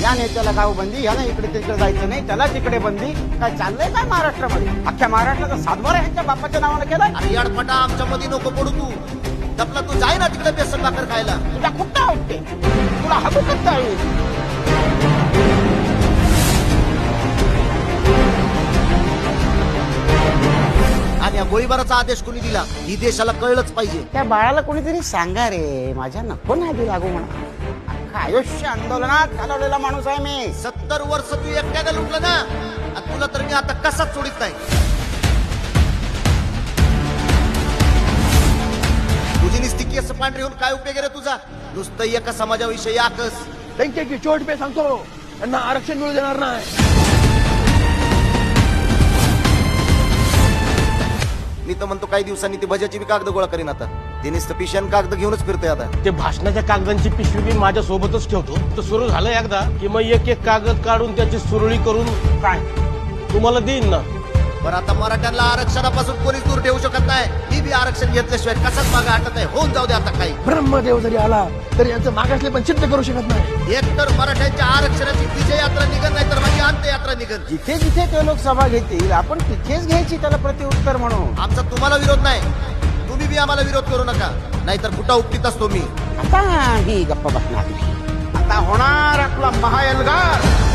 या नेत्याला गाव बंदी, याला इकडे तिकडे जायचं नाही, त्याला तिकडे बंदी. काय चाललंय काय महाराष्ट्रामध्ये? अख्ख्या महाराष्ट्राचा सातबारा ह्यांच्या बापाच्या नावानं केलाय. आणि याडपटा आमच्या मध्ये नको पडू तू. तपला तू जाय ना तिकडे बेसन भाकर खायला. तुला कुठं आवडते? तुला हबू करता येईल. आणि या गोळीबाराचा आदेश कोणी दिला ही देशाला कळलंच पाहिजे. त्या बाळाला कोणीतरी सांगा रे, माझ्या नको नादी लागू म्हणा. अख्खं आयुष्य आंदोलनात घालवलेला माणूस आहे मी. 70 वर्ष तू एकट्याने लुटलं ना, आणि तुला तर मी आता कसाच सोडित नाही. तुझी निस्ती केस पांढरी होऊन काय उपयोग रे तुझा? नुसतं एका समाजाविषयी आकस. त्यांच्याची चोट पे सांगतो, त्यांना आरक्षण मिळू देणार नाही. मी तर म्हणतो काही दिवसांनी ती भज्याची बी कागद गोळा करीन. आता ते नुसतं पिशव्यान कागद घेऊनच फिरतोय आता. ते भाषणाच्या कागदांची पिशवी मी माझ्या सोबतच ठेवतो. तर सुरू झालं एकदा की मग एक एक कागद काढून त्याची सुरळी करून काय तुम्हाला देईन ना. बरं आता मराठ्यांना आरक्षणापासून कोणीच दूर ठेवू शकत नाही. मी बी आरक्षण घेतल्याशिवाय कसाच मागे हटत नाही. होऊन जाऊ दे आता काही. ब्रह्मदेव जरी आला तरी यांचं मागासले पण सिद्ध करू शकत नाही. एक तर मराठ्यांच्या आरक्षणाची विजय यात्रा निघत नाही तर माझी अंत्ययात्रा निघत. जिथे जिथे ते लोक सभा घेतील आपण तिथेच घ्यायची त्याला प्रत्युत्तर म्हणून. आमचा तुम्हाला विरोध नाही, तुम्ही बी आम्हाला विरोध करू नका, नाहीतर कुठं उपटीत असतो मी. आता ही गप्पा बसणार. आता होणार आपला महाएल्गार.